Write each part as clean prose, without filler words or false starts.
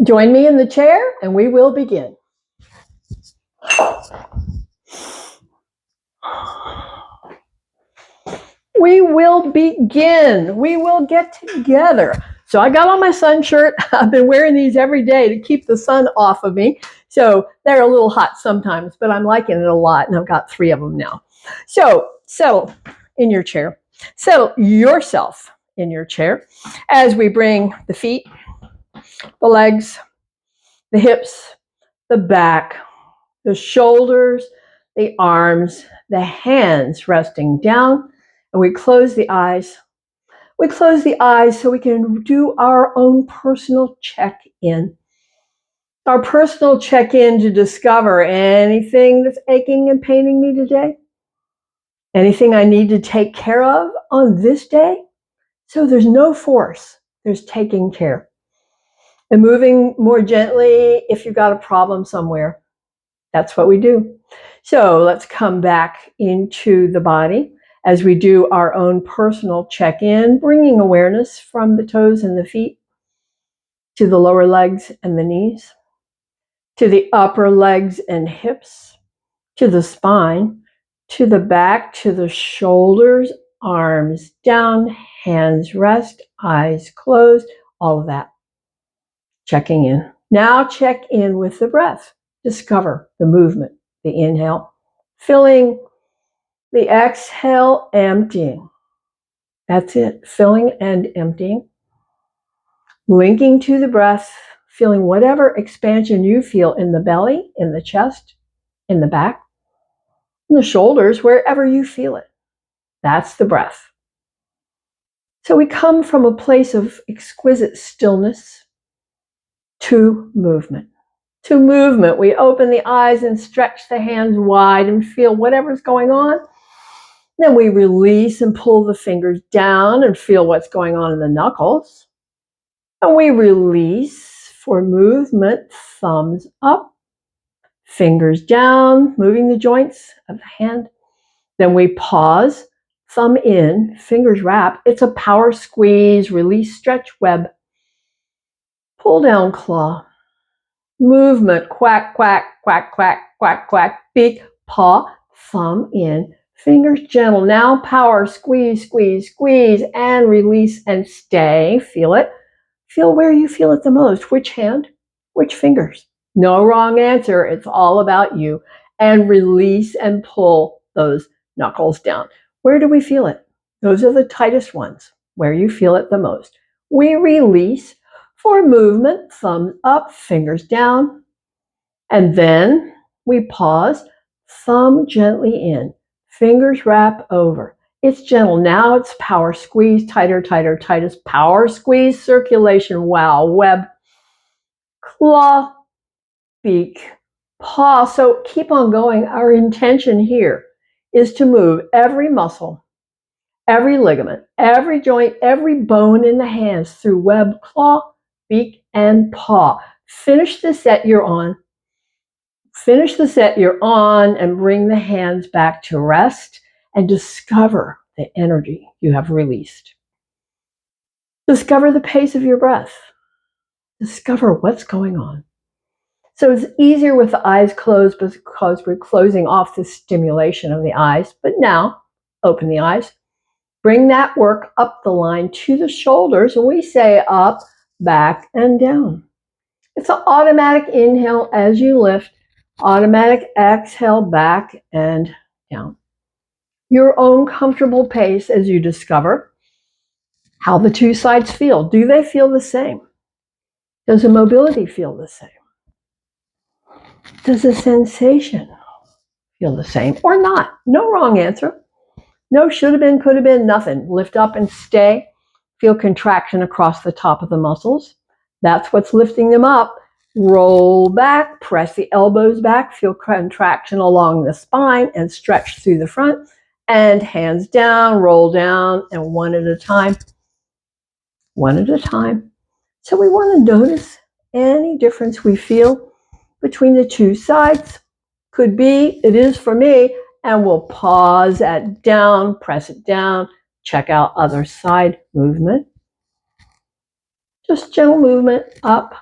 Join me in the chair and we will begin. We will begin. We will get together. So I got on my sun shirt. I've been wearing these every day to keep the sun off of me. So they're a little hot sometimes, but I'm liking it a lot. And I've got 3 of them now. So settle in your chair. Settle yourself in your chair as we bring the feet, the legs, the hips, the back, the shoulders, the arms, the hands resting down, and we close the eyes. We close the eyes so we can do our own personal check-in. Our personal check-in to discover anything that's aching and paining me today, anything I need to take care of on this day. So there's no force, there's taking care. And moving more gently if you've got a problem somewhere. That's what we do. So let's come back into the body as we do our own personal check-in, bringing awareness from the toes and the feet to the lower legs and the knees, to the upper legs and hips, to the spine, to the back, to the shoulders, arms down, hands rest, eyes closed, all of that. Checking in. Now check in with the breath. Discover the movement. The inhale, filling, the exhale, emptying. That's it, filling and emptying. Linking to the breath, feeling whatever expansion you feel in the belly, in the chest, in the back, in the shoulders, wherever you feel it. That's the breath. So we come from a place of exquisite stillness to movement. To movement, we open the eyes and stretch the hands wide and feel whatever's going on. Then we release and pull the fingers down and feel what's going on in the knuckles. And we release for movement, thumbs up, fingers down, moving the joints of the hand. Then we pause, thumb in, fingers wrap. It's a power squeeze, release, stretch, web. Pull down claw. Movement, quack, quack, quack, quack, quack, quack, beak, paw, thumb in, fingers gentle. Now power, squeeze, squeeze, squeeze, and release and stay. Feel it. Feel where you feel it the most. Which hand? Which fingers? No wrong answer. It's all about you. And release and pull those knuckles down. Where do we feel it? Those are the tightest ones, where you feel it the most. We release. For movement, thumbs up, fingers down, and then we pause, thumb gently in, fingers wrap over. It's gentle. Now it's power squeeze, tighter, tighter, tightest, power squeeze, circulation, wow, web, claw, beak, paw. So keep on going. Our intention here is to move every muscle, every ligament, every joint, every bone in the hands through web, claw, beak, and paw. Finish the set you're on. Finish the set you're on and bring the hands back to rest and discover the energy you have released. Discover the pace of your breath. Discover what's going on. So it's easier with the eyes closed because we're closing off the stimulation of the eyes. But now, open the eyes. Bring that work up the line to the shoulders, and we say up, back, and down. It's an automatic inhale as you lift, automatic exhale back and down. Your own comfortable pace as you discover how the two sides feel. Do they feel the same? Does the mobility feel the same? Does the sensation feel the same or not? No wrong answer. No should have been, could have been, nothing. Lift up and stay. Feel contraction across the top of the muscles. That's what's lifting them up. Roll back, press the elbows back, feel contraction along the spine and stretch through the front. And hands down, roll down, and one at a time. One at a time. So we want to notice any difference we feel between the two sides. Could be, it is for me, and we'll pause at down, press it down, check out other side movement. Just gentle movement up,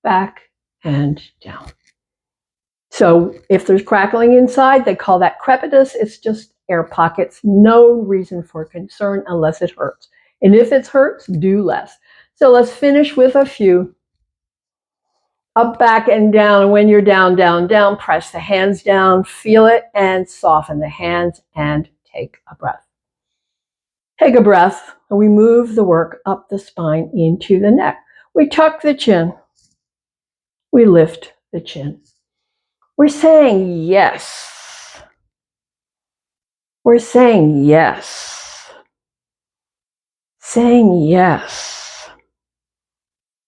back, and down. So if there's crackling inside, they call that crepitus. It's just air pockets. No reason for concern unless it hurts. And if it hurts, do less. So let's finish with a few. Up, back, and down. And when you're down, down, down, press the hands down, feel it, and soften the hands, and take a breath. Take a breath, and we move the work up the spine into the neck. We tuck the chin. We lift the chin. We're saying yes. We're saying yes. Saying yes.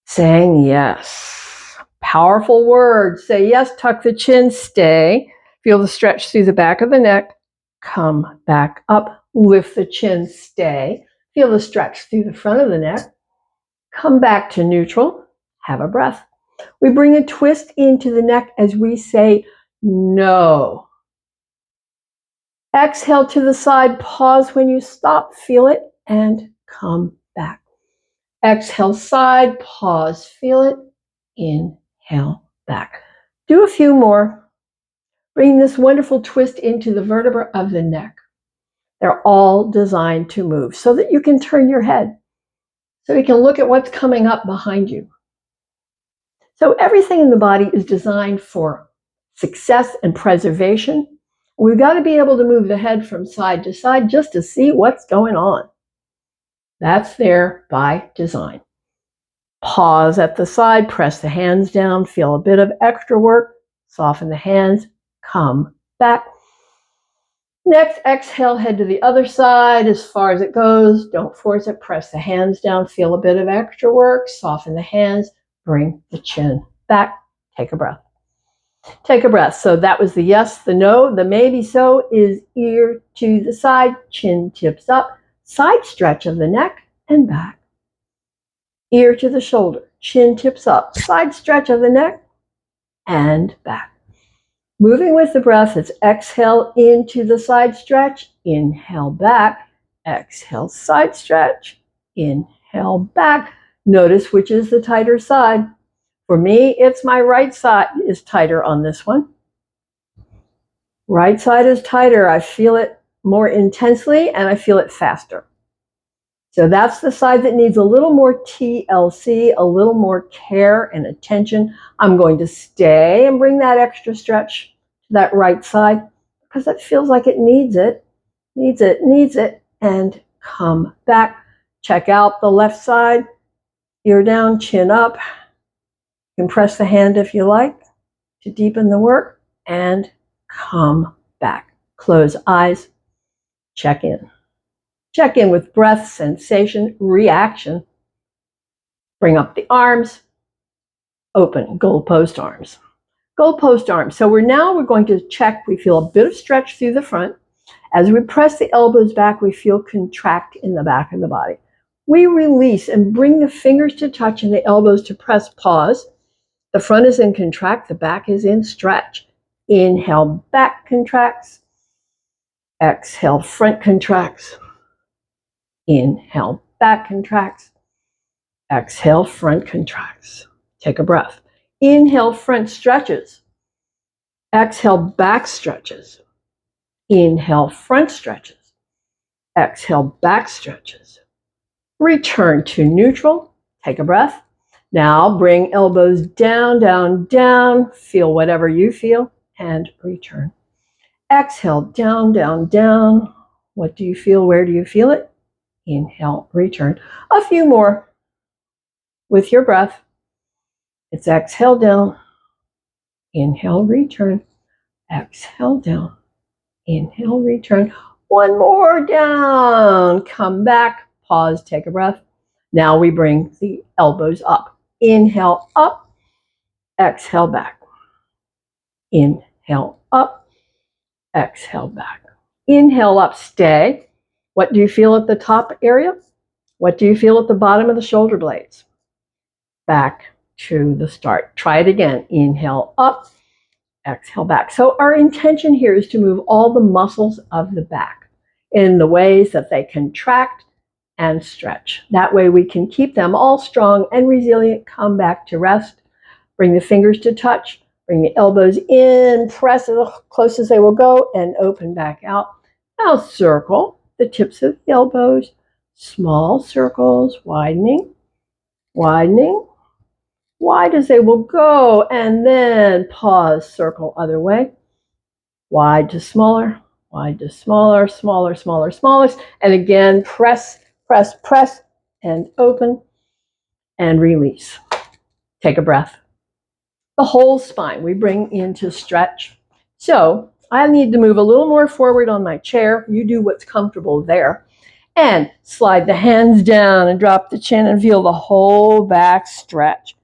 Saying yes. Powerful words. Say yes, tuck the chin, stay. Feel the stretch through the back of the neck. Come back up, lift the chin, stay. Feel the stretch through the front of the neck. Come back to neutral. Have a breath. We bring a twist into the neck as we say no. Exhale to the side, pause when you stop, feel it, and come back. Exhale, side, pause, feel it, inhale, back. Do a few more. Bring this wonderful twist into the vertebra of the neck. They're all designed to move so that you can turn your head, so you can look at what's coming up behind you. So everything in the body is designed for success and preservation. We've got to be able to move the head from side to side just to see what's going on. That's there by design. Pause at the side, press the hands down, feel a bit of extra work, soften the hands, come back. Next, exhale, head to the other side as far as it goes. Don't force it, press the hands down, feel a bit of extra work, soften the hands, bring the chin back, take a breath. Take a breath. So that was the yes, the no. The maybe so is ear to the side, chin tips up, side stretch of the neck and back. Ear to the shoulder, chin tips up, side stretch of the neck and back. Moving with the breath, it's exhale into the side stretch, inhale back, exhale side stretch, inhale back. Notice which is the tighter side. For me, it's my right side is tighter on this one. Right side is tighter. I feel it more intensely and I feel it faster. So that's the side that needs a little more TLC, a little more care and attention. I'm going to stay and bring that extra stretch to that right side because it feels like it needs it, and come back. Check out the left side, ear down, chin up. You can press the hand if you like to deepen the work and come back. Close eyes, check in. Check in with breath, sensation, reaction. Bring up the arms, open, goalpost arms. Goalpost arms. So we're going to check. We feel a bit of stretch through the front. As we press the elbows back, we feel contract in the back of the body. We release and bring the fingers to touch and the elbows to press, pause. The front is in contract, the back is in stretch. Inhale, back contracts. Exhale, front contracts. Inhale, back contracts. Exhale, front contracts. Take a breath. Inhale, front stretches. Exhale, back stretches. Inhale, front stretches. Exhale, back stretches. Return to neutral. Take a breath. Now bring elbows down, down, down. Feel whatever you feel and return. Exhale, down, down, down. What do you feel? Where do you feel it? Inhale, return. A few more with your breath. It's exhale down, inhale, return. Exhale down, inhale, return. One more down. Come back, pause, take a breath. Now we bring the elbows up. Inhale up, exhale back. Inhale up, exhale back. Inhale up, stay. What do you feel at the top area? What do you feel at the bottom of the shoulder blades? Back to the start. Try it again. Inhale up, exhale back. So our intention here is to move all the muscles of the back in the ways that they contract and stretch. That way we can keep them all strong and resilient, come back to rest. Bring the fingers to touch. Bring the elbows in, press as close as they will go, and open back out. Now circle the tips of the elbows, small circles, widening, widening, wide as they will go, and then pause, circle other way, wide to smaller, smaller, smaller, smallest, and again, press, press, press, and open, and release. Take a breath. The whole spine we bring into stretch. So I need to move a little more forward on my chair. You do what's comfortable there. And slide the hands down and drop the chin and feel the whole back stretch.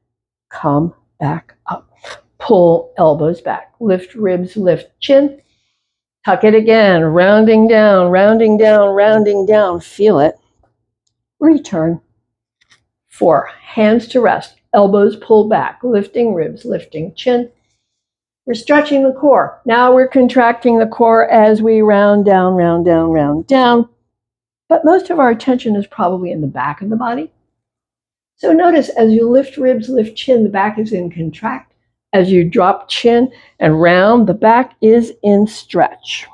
Come back up. Pull elbows back. Lift ribs, lift chin. Tuck it again. Rounding down, rounding down, rounding down. Feel it. Return. 4. Hands to rest. Elbows pull back. Lifting ribs, lifting chin. We're stretching the core. Now we're contracting the core as we round down, round down, round down. But most of our attention is probably in the back of the body. So notice as you lift ribs, lift chin, the back is in contract. As you drop chin and round, the back is in stretch.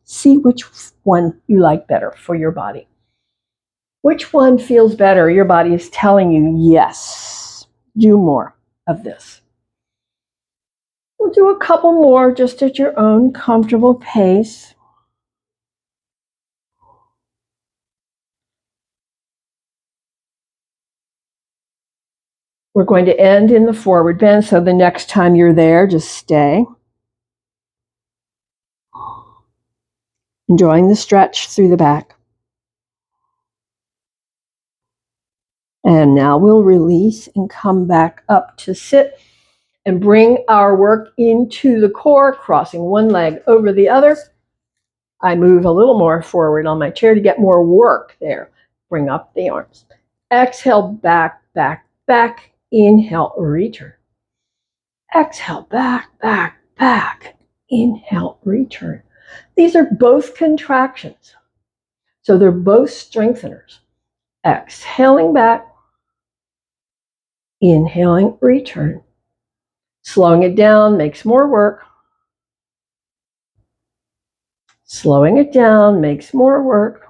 See which one you like better for your body. Which one feels better? Your body is telling you, yes, do more of this. We'll do a couple more just at your own comfortable pace. We're going to end in the forward bend, so the next time you're there, just stay. Enjoying the stretch through the back. And now we'll release and come back up to sit and bring our work into the core, crossing one leg over the other. I move a little more forward on my chair to get more work there. Bring up the arms. Exhale, back, back, back. Inhale, return. Exhale, back, back, back. Inhale, return. These are both contractions. So they're both strengtheners. Exhaling back. Inhaling, return. Slowing it down makes more work. Slowing it down makes more work.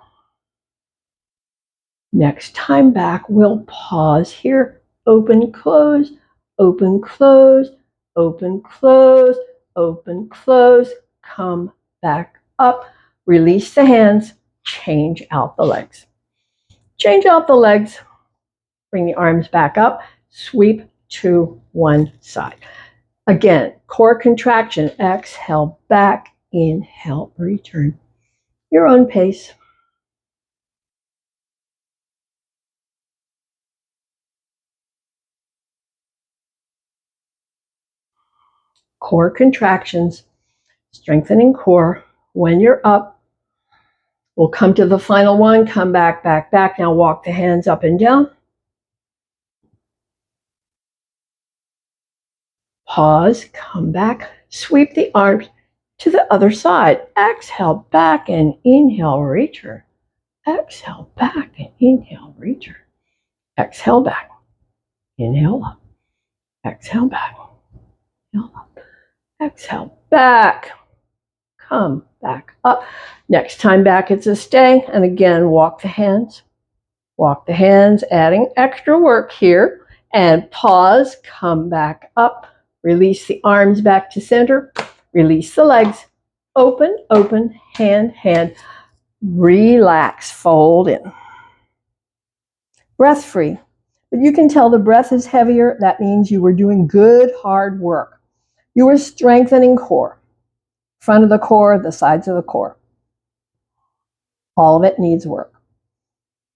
Next time back, we'll pause here. Open, close, open, close, open, close, open, close. Come back up. Release the hands. Change out the legs. Change out the legs. Bring the arms back up. Sweep to one side. Again, core contraction. Exhale back. Inhale, return. Your own pace. Core contractions, strengthening core. When you're up, we'll come to the final one. Come back, back, back. Now walk the hands up and down. Pause, come back. Sweep the arms to the other side. Exhale back and inhale, return. Exhale back and inhale, return. Exhale back. Inhale up. Exhale back. Inhale up. Exhale back. Come back up. Next time back, it's a stay. And again, walk the hands. Walk the hands, adding extra work here. And pause, come back up. Release the arms back to center. Release the legs. Open, open, hand, hand. Relax, fold in. Breath free. But you can tell the breath is heavier. That means you were doing good, hard work. You were strengthening core. Front of the core, the sides of the core. All of it needs work.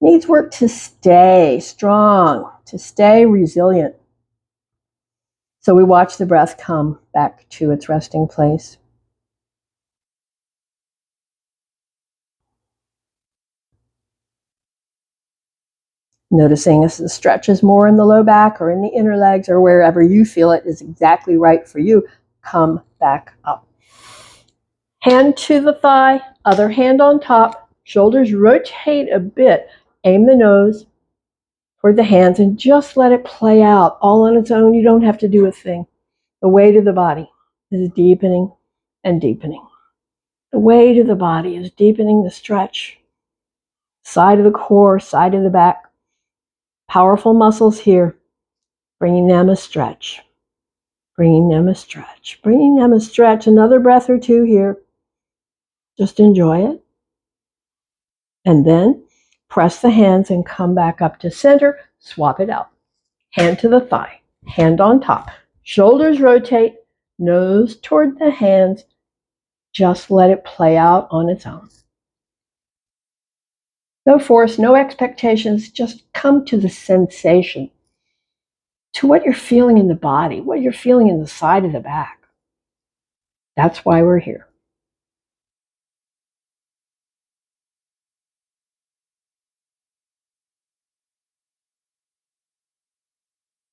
Needs work to stay strong, to stay resilient. So we watch the breath come back to its resting place. Noticing if the stretch is more in the low back or in the inner legs or wherever you feel it is exactly right for you, come back up. Hand to the thigh, other hand on top, shoulders rotate a bit, aim the nose, toward the hands, and just let it play out all on its own. You don't have to do a thing. The weight of the body is deepening and deepening. The weight of the body is deepening the stretch. Side of the core, side of the back. Powerful muscles here, bringing them a stretch. Bringing them a stretch. Bringing them a stretch. Another breath or two here. Just enjoy it. And then press the hands and come back up to center. Swap it out. Hand to the thigh. Hand on top. Shoulders rotate. Nose toward the hands. Just let it play out on its own. No force, no expectations. Just come to the sensation, to what you're feeling in the body, what you're feeling in the side of the back. That's why we're here.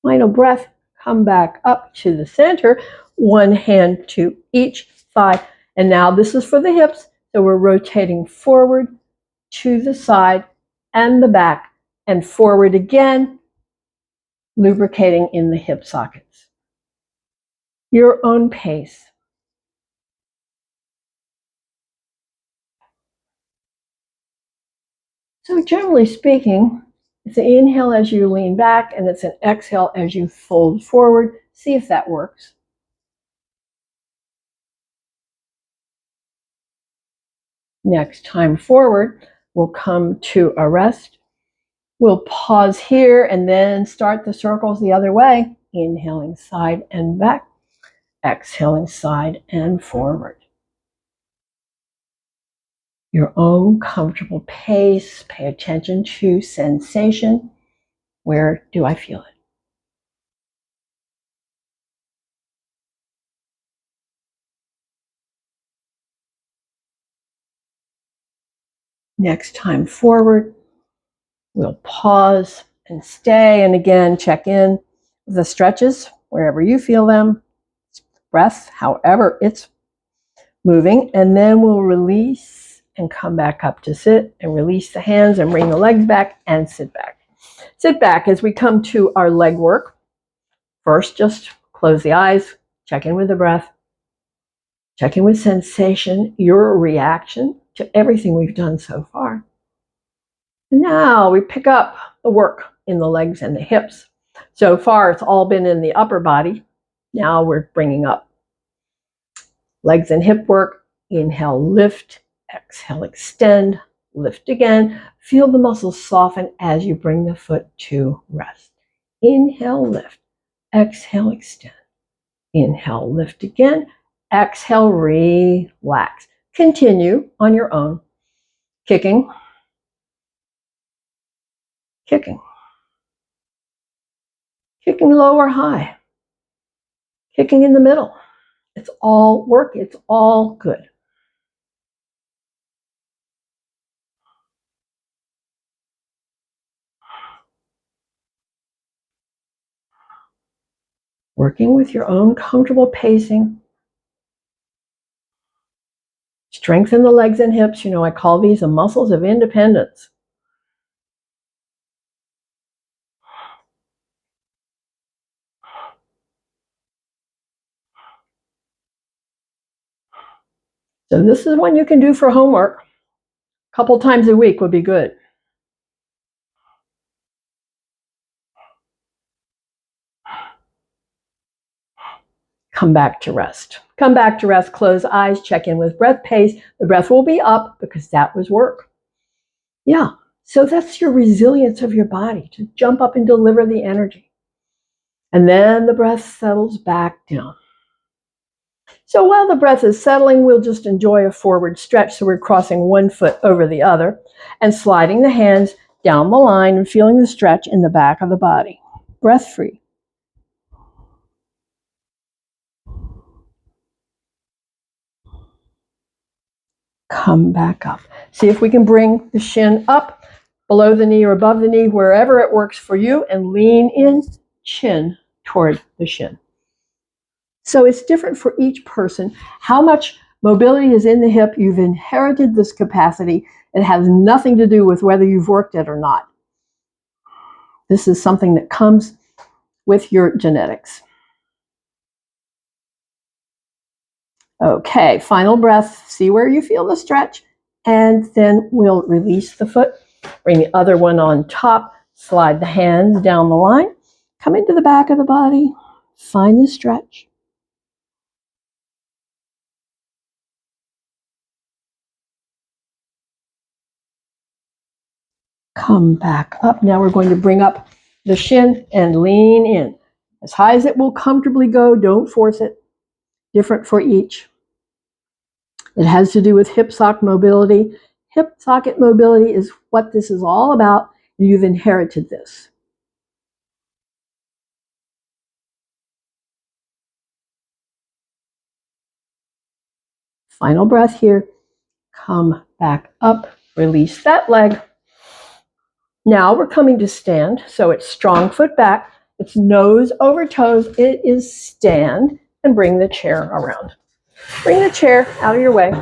Final breath, come back up to the center, one hand to each thigh. And now this is for the hips, so we're rotating forward to the side and the back, and forward again, lubricating in the hip sockets. Your own pace. So generally speaking, it's an inhale as you lean back, and it's an exhale as you fold forward. See if that works. Next time forward, we'll come to a rest. We'll pause here and then start the circles the other way. Inhaling side and back. Exhaling side and forward. Your own comfortable pace. Pay attention to sensation. Where do I feel it? Next time forward, we'll pause and stay, and again check in with the stretches wherever you feel them. Breath, however it's moving, and then we'll release and come back up to sit and release the hands and bring the legs back and sit back. Sit back as we come to our leg work. First, just close the eyes, check in with the breath, check in with sensation, your reaction to everything we've done so far. And now we pick up the work in the legs and the hips. So far, it's all been in the upper body. Now we're bringing up legs and hip work. Inhale, lift. Exhale, extend. Lift again. Feel the muscles soften as you bring the foot to rest. Inhale, lift. Exhale, extend. Inhale, lift again. Exhale, relax. Continue on your own. Kicking. Kicking. Kicking low or high. Kicking in the middle. It's all work. It's all good. Working with your own comfortable pacing. Strengthen the legs and hips. You know, I call these the muscles of independence. So this is one you can do for homework. A couple times a week would be good. Come back to rest. Come back to rest, close eyes, check in with breath pace. The breath will be up because that was work. Yeah, so that's your resilience of your body to jump up and deliver the energy. And then the breath settles back down. So while the breath is settling, we'll just enjoy a forward stretch. So we're crossing one foot over the other and sliding the hands down the line and feeling the stretch in the back of the body. Breath free. Come back up. See if we can bring the shin up below the knee or above the knee, wherever it works for you, and lean in, chin toward the shin. So it's different for each person. How much mobility is in the hip, you've inherited this capacity. It has nothing to do with whether you've worked it or not. This is something that comes with your genetics. Okay, final breath. See where you feel the stretch. And then we'll release the foot. Bring the other one on top. Slide the hands down the line. Come into the back of the body. Find the stretch. Come back up. Now we're going to bring up the shin and lean in. As high as it will comfortably go. Don't force it. Different for each. It has to do with hip socket mobility. Hip socket mobility is what this is all about. You've inherited this. Final breath here. Come back up. Release that leg. Now we're coming to stand. So it's strong foot back. It's nose over toes. It is stand. And bring the chair around. Bring the chair out of your way.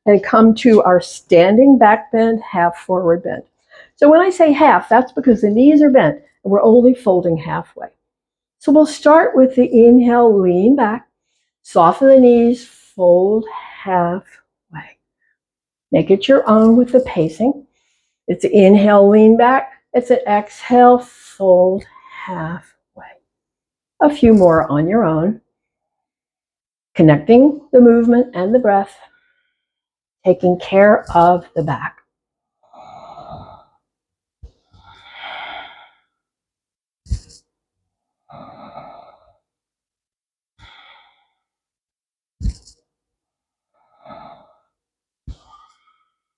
And come to our standing back bend, half forward bend. So when I say half, that's because the knees are bent and we're only folding halfway. So we'll start with the inhale, lean back, soften the knees, fold halfway. Make it your own with the pacing. It's an inhale, lean back. It's an exhale, fold halfway. A few more on your own. Connecting the movement and the breath. Taking care of the back.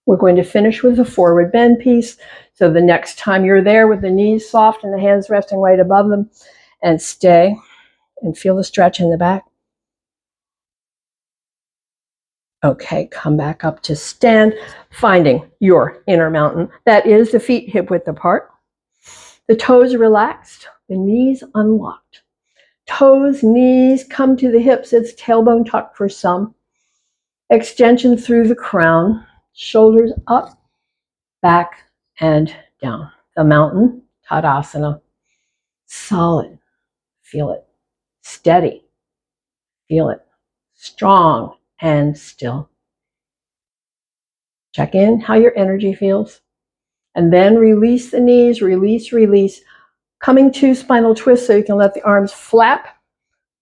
We're going to finish with a forward bend piece. So the next time you're there with the knees soft and the hands resting right above them, and stay and feel the stretch in the back. Okay, come back up to stand, finding your inner mountain. That is the feet hip width apart. The toes relaxed, the knees unlocked. Toes, knees come to the hips. It's tailbone tuck for some. Extension through the crown. Shoulders up, back, and down. The mountain, Tadasana. Solid. Feel it. Steady. Feel it. Strong and still. Check in how your energy feels. And then release the knees. Release, release. Coming to spinal twist so you can let the arms flap,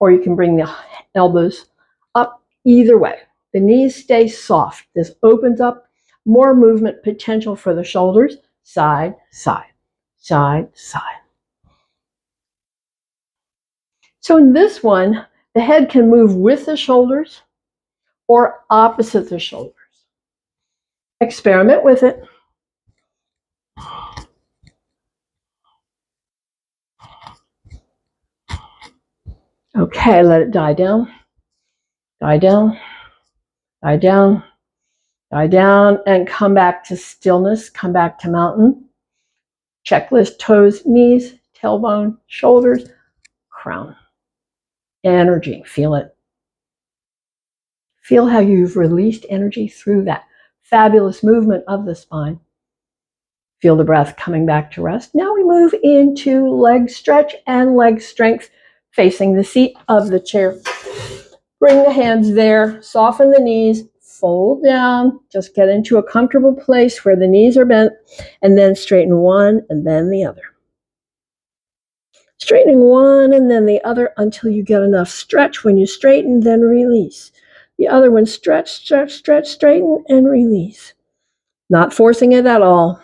or you can bring the elbows up. Either way. The knees stay soft. This opens up more movement potential for the shoulders. Side, side, side, side. So in this one, the head can move with the shoulders or opposite the shoulders. Experiment with it. Okay, let it die down. Die down. Die down. Die down and come back to stillness. Come back to mountain. Checklist: toes, knees, tailbone, shoulders, crown. Energy. Feel it. Feel how you've released energy through that fabulous movement of the spine. Feel the breath coming back to rest. Now we move into leg stretch and leg strength, facing the seat of the chair. Bring the hands there, soften the knees, fold down, just get into a comfortable place where the knees are bent, and then straighten one and then the other. Straightening one and then the other until you get enough stretch. When you straighten, then release. The other one, stretch, stretch, stretch, straighten, and release. Not forcing it at all.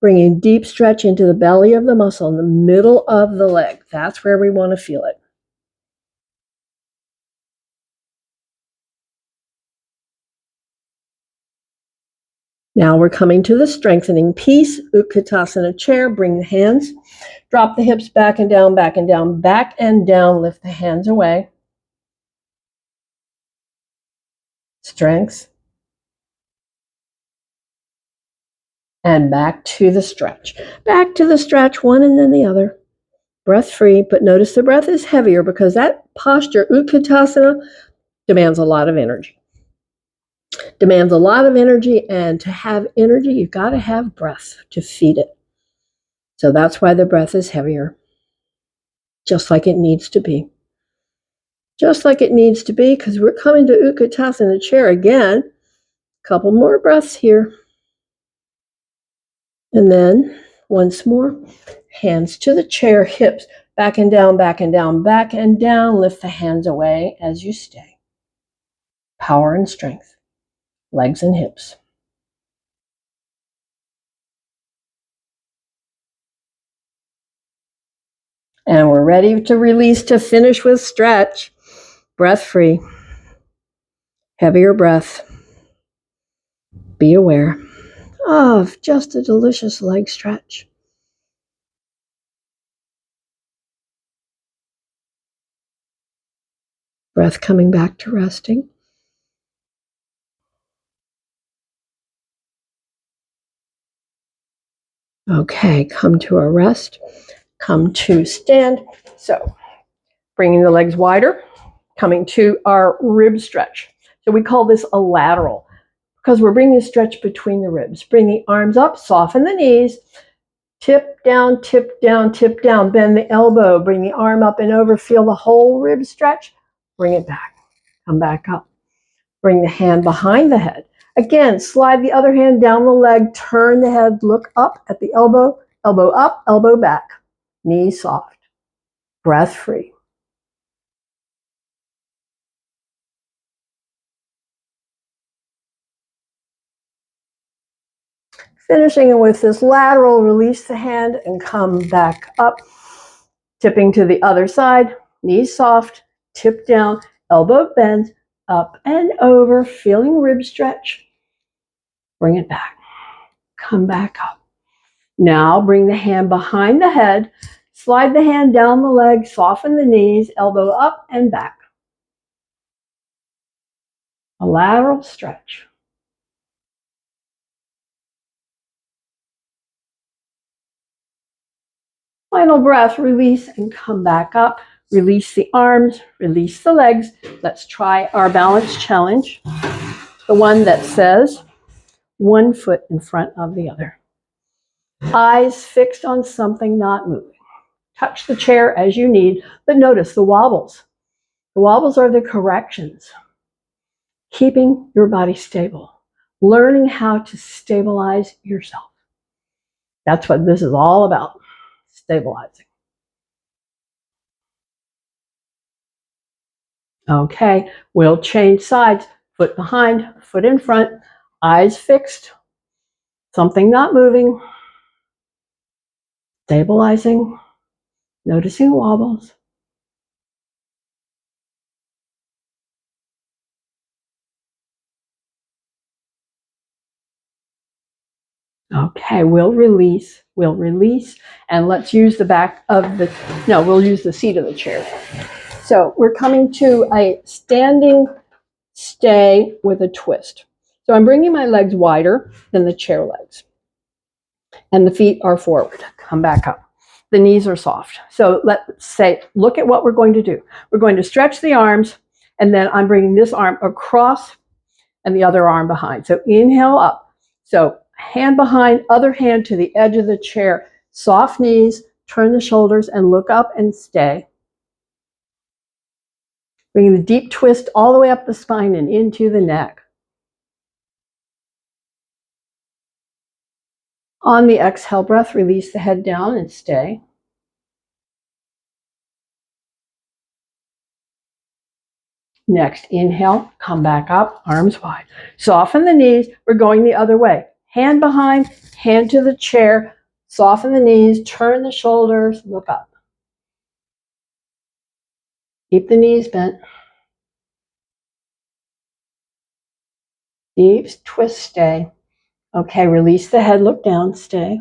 Bringing deep stretch into the belly of the muscle in the middle of the leg. That's where we want to feel it. Now we're coming to the strengthening piece. Utkatasana chair. Bring the hands. Drop the hips back and down, back and down, back and down. Lift the hands away. Strength. And back to the stretch. Back to the stretch, one and then the other. Breath free, but notice the breath is heavier because that posture, Utkatasana, demands a lot of energy. Demands a lot of energy, and to have energy, you've got to have breath to feed it. So that's why the breath is heavier, just like it needs to be. Just like it needs to be, because we're coming to Utkatasana chair again. Couple more breaths here. And then once more, hands to the chair, hips back and down, back and down, back and down. Lift the hands away as you stay. Power and strength, legs and hips. And we're ready to release, to finish with stretch. Breath free. Heavier breath. Be aware of just a delicious leg stretch. Breath coming back to resting. Okay, come to a rest. Come to stand. So, bringing the legs wider, coming to our rib stretch. So we call this a lateral because we're bringing a stretch between the ribs. Bring the arms up, soften the knees, tip down, tip down, tip down. Bend the elbow, bring the arm up and over. Feel the whole rib stretch. Bring it back. Come back up. Bring the hand behind the head. Again, slide the other hand down the leg, turn the head, look up at the elbow, elbow up, elbow back, knee soft, breath free. Finishing with this lateral, release the hand and come back up, tipping to the other side, knees soft, tip down, elbow bends, up and over, feeling rib stretch. Bring it back, come back up. Now bring the hand behind the head, slide the hand down the leg, soften the knees, elbow up and back. A lateral stretch. Final breath, release and come back up. Release the arms, release the legs. Let's try our balance challenge. The one that says one foot in front of the other. Eyes fixed on something, not moving. Touch the chair as you need, but notice the wobbles. The wobbles are the corrections. Keeping your body stable. Learning how to stabilize yourself. That's what this is all about, stabilizing. Okay, we'll change sides. Foot behind, foot in front, eyes fixed, something not moving, stabilizing, noticing wobbles. Okay, we'll release, and let's use the back of the, no, we'll use the seat of the chair. So we're coming to a standing stay with a twist. So I'm bringing my legs wider than the chair legs. And the feet are forward. Come back up. The knees are soft. So let's say, look at what we're going to do. We're going to stretch the arms, and then I'm bringing this arm across and the other arm behind. So inhale up. So hand behind, other hand to the edge of the chair. Soft knees, turn the shoulders and look up and stay. Bringing the deep twist all the way up the spine and into the neck. On the exhale breath, release the head down and stay. Next, inhale, come back up, arms wide. Soften the knees. We're going the other way. Hand behind, hand to the chair. Soften the knees, turn the shoulders, look up. Keep the knees bent. Deep twist, stay. Okay, release the head, look down, stay.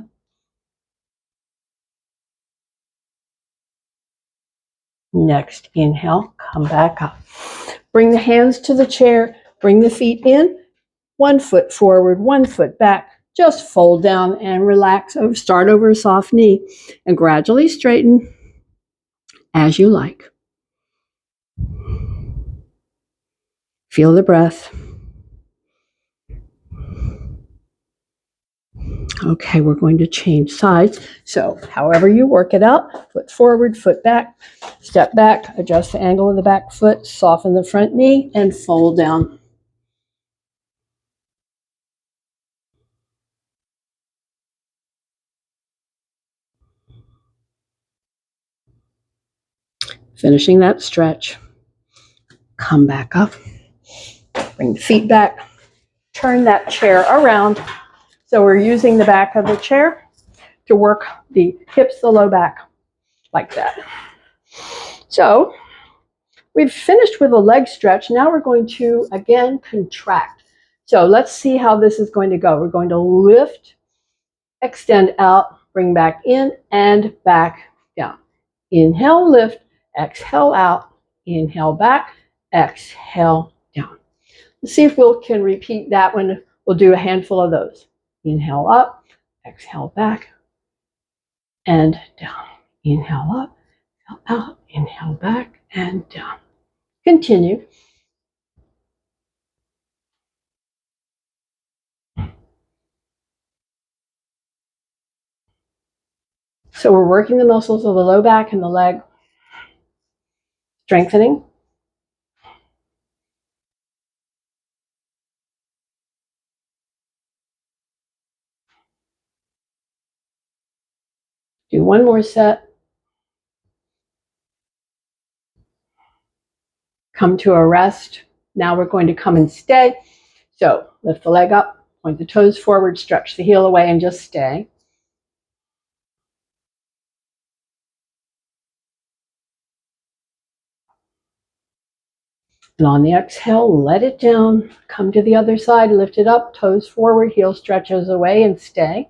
Next, inhale, come back up. Bring the hands to the chair, bring the feet in, 1 foot forward, 1 foot back. Just fold down and relax. Start over a soft knee and gradually straighten as you like. Feel the breath. Okay, we're going to change sides. So however you work it out, foot forward, foot back, step back, adjust the angle of the back foot, soften the front knee, and fold down. Finishing that stretch. Come back up. Bring the feet back. Turn that chair around. So we're using the back of the chair to work the hips, the low back, like that. So we've finished with a leg stretch. Now we're going to, again, contract. So let's see how this is going to go. We're going to lift, extend out, bring back in, and back down. Inhale, lift, exhale out, inhale back, exhale down. Let's see if we can repeat that one. We'll do a handful of those. Inhale up, exhale back, and down. Inhale up, exhale out, inhale back, and down. Continue. So we're working the muscles of the low back and the leg, strengthening. Do one more set. Come to a rest. Now we're going to come and stay. So lift the leg up, point the toes forward, stretch the heel away, and just stay. And on the exhale, let it down. Come to the other side, lift it up, toes forward, heel stretches away, and stay.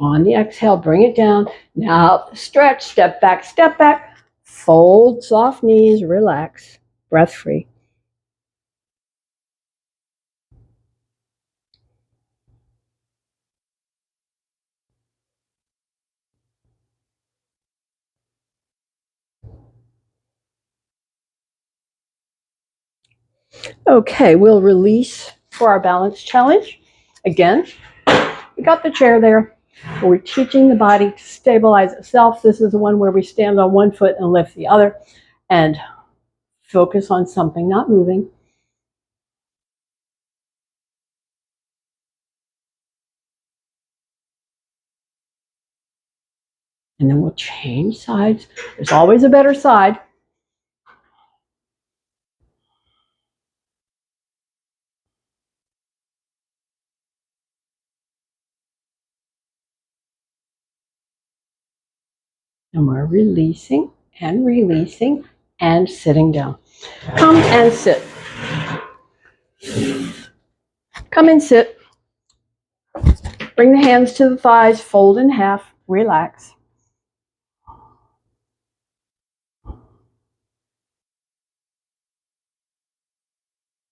On the exhale, bring it down. Now stretch, step back, fold, soft knees, relax, breath free. Okay, we'll release for our balance challenge. Again, we got the chair there. We're teaching the body to stabilize itself. This is the one where we stand on one foot and lift the other and focus on something not moving. And then we'll change sides. There's always a better side. And we're releasing and sitting down. Come and sit. Come and sit. Bring the hands to the thighs, fold in half, relax.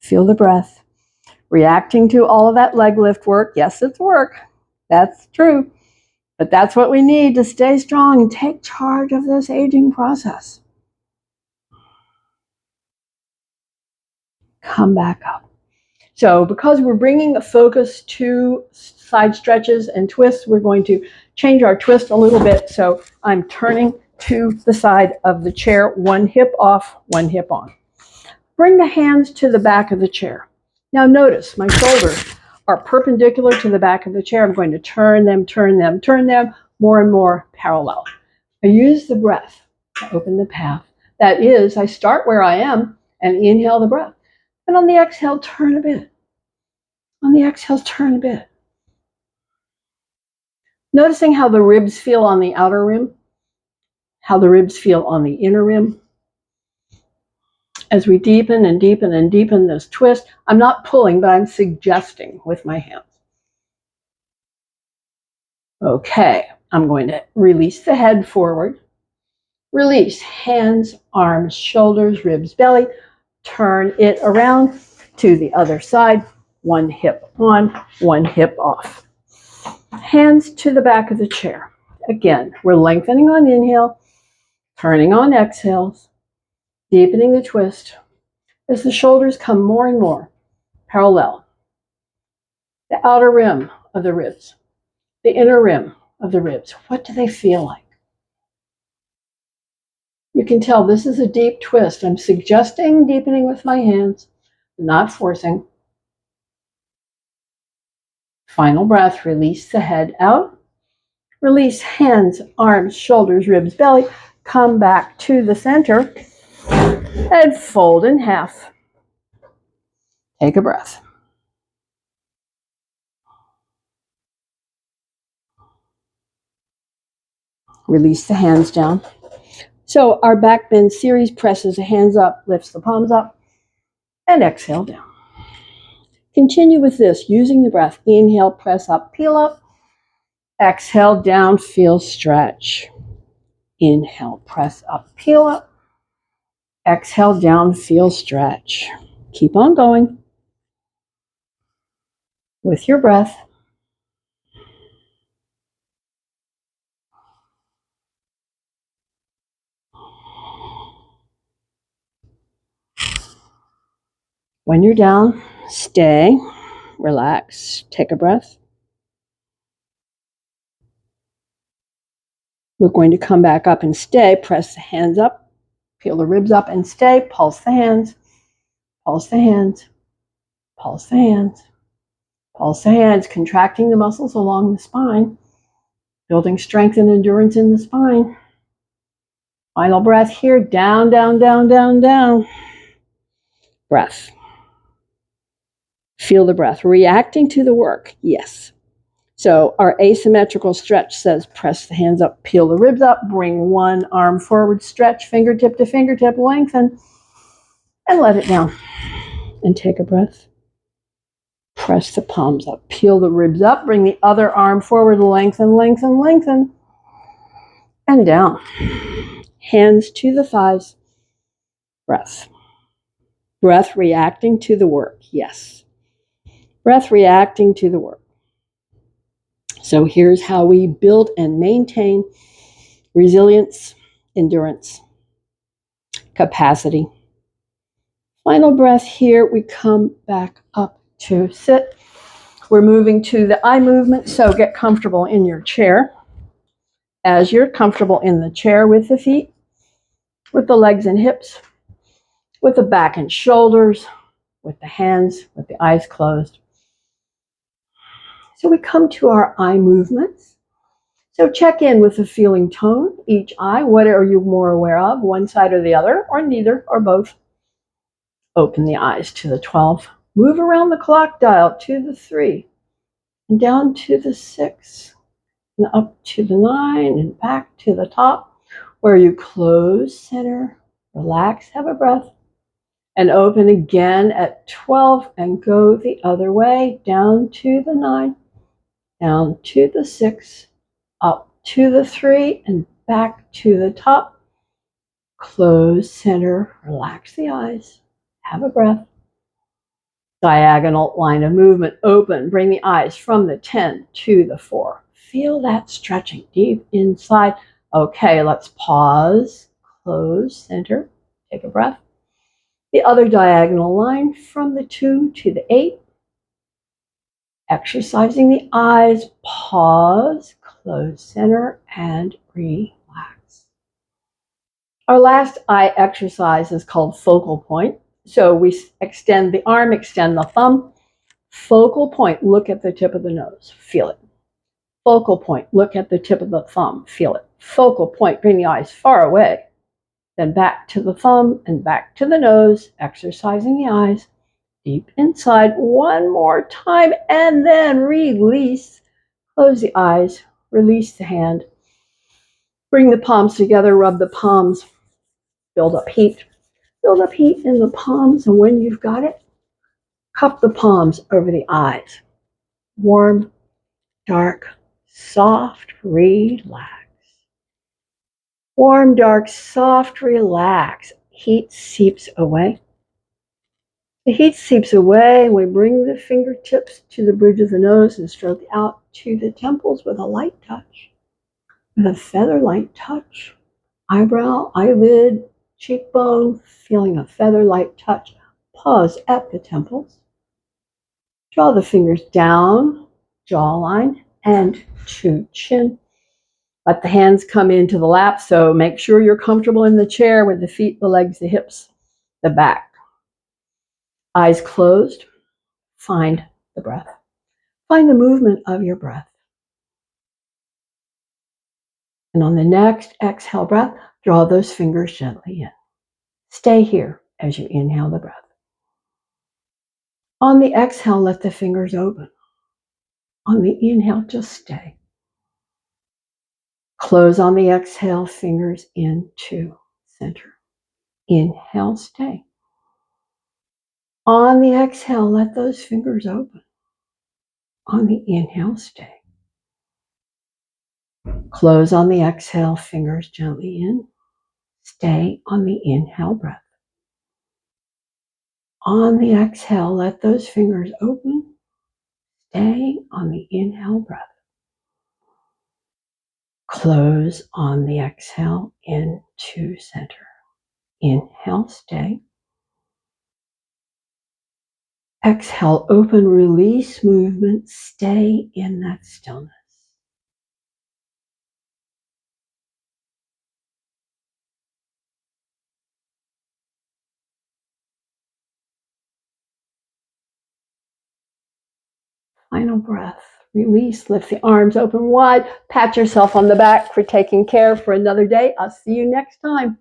Feel the breath. Reacting to all of that leg lift work. Yes, it's work. That's true. But that's what we need to stay strong and take charge of this aging process. Come back up. So because we're bringing the focus to side stretches and twists, we're going to change our twist a little bit. So I'm turning to the side of the chair, one hip off, one hip on. Bring the hands to the back of the chair. Now notice my shoulders are perpendicular to the back of the chair. I'm going to turn them more and more parallel. I use the breath to open the path. That is, I start where I am and inhale the breath. And on the exhale, turn a bit. On the exhale, turn a bit. Noticing how the ribs feel on the outer rim, how the ribs feel on the inner rim. As we deepen and deepen and deepen this twist, I'm not pulling, but I'm suggesting with my hands. Okay, I'm going to release the head forward. Release hands, arms, shoulders, ribs, belly. Turn it around to the other side. One hip on, one hip off. Hands to the back of the chair. Again, we're lengthening on inhale, turning on exhales. Deepening the twist as the shoulders come more and more parallel. The outer rim of the ribs, the inner rim of the ribs. What do they feel like? You can tell this is a deep twist. I'm suggesting deepening with my hands, not forcing. Final breath, release the head out. Release hands, arms, shoulders, ribs, belly. Come back to the center and fold in half. Take a breath. Release the hands down. So our back bend series presses the hands up, lifts the palms up, and exhale down. Continue with this, using the breath. Inhale, press up, peel up. Exhale, down, feel stretch. Inhale, press up, peel up. Exhale, down, feel stretch. Keep on going with your breath. When you're down, stay, relax, take a breath. We're going to come back up and stay, press the hands up, peel the ribs up and stay, pulse the hands, pulse the hands, pulse the hands, pulse the hands, contracting the muscles along the spine, building strength and endurance in the spine. Final breath here, down, down, down, down, down. Breath. Feel the breath, reacting to the work, yes. So our asymmetrical stretch says press the hands up, peel the ribs up, bring one arm forward, stretch, fingertip to fingertip, lengthen, and let it down. And take a breath. Press the palms up, peel the ribs up, bring the other arm forward, lengthen, lengthen, lengthen, and down. Hands to the thighs. Breath. Breath reacting to the work, yes. Breath reacting to the work. So here's how we build and maintain resilience, endurance, capacity. Final breath here, we come back up to sit. We're moving to the eye movement, so get comfortable in your chair. As you're comfortable in the chair with the feet, with the legs and hips, with the back and shoulders, with the hands, with the eyes closed. So we come to our eye movements. So check in with the feeling tone, each eye. What are you more aware of, one side or the other, or neither, or both? Open the eyes to the 12. Move around the clock dial to the 3, and down to the 6, and up to the 9, and back to the top, where you close center, relax, have a breath, and open again at 12, and go the other way, down to the 9, down to the 6, up to the 3, and back to the top. Close center, relax the eyes, have a breath. Diagonal line of movement, open, bring the eyes from the 10 to the 4. Feel that stretching deep inside. Okay, let's pause, close center, take a breath. The other diagonal line from the 2 to the 8. Exercising the eyes, pause, close center, and relax. Our last eye exercise is called focal point. So we extend the arm, extend the thumb. Focal point, look at the tip of the nose, feel it. Focal point, look at the tip of the thumb, feel it. Focal point, bring the eyes far away. Then back to the thumb and back to the nose, exercising the eyes. Deep inside, one more time, and then release. Close the eyes, release the hand. Bring the palms together, rub the palms, build up heat. Build up heat in the palms, and when you've got it, cup the palms over the eyes. Warm, dark, soft, relax. Warm, dark, soft, relax. Heat seeps away. The heat seeps away, and we bring the fingertips to the bridge of the nose and stroke out to the temples with a light touch, with a feather light touch. Eyebrow, eyelid, cheekbone, feeling a feather-light touch. Pause at the temples. Draw the fingers down, jawline, and to chin. Let the hands come into the lap, so make sure you're comfortable in the chair with the feet, the legs, the hips, the back. Eyes closed. Find the breath. Find the movement of your breath. And on the next exhale breath, draw those fingers gently in. Stay here as you inhale the breath. On the exhale, let the fingers open. On the inhale, just stay. Close on the exhale, fingers into center. Inhale, stay. On the exhale, let those fingers open. On the inhale, stay. Close on the exhale, fingers gently in. Stay on the inhale breath. On the exhale, let those fingers open. Stay on the inhale breath. Close on the exhale into center. Inhale, stay. Exhale, open, release movement. Stay in that stillness. Final breath. Release, lift the arms open wide. Pat yourself on the back for taking care for another day. I'll see you next time.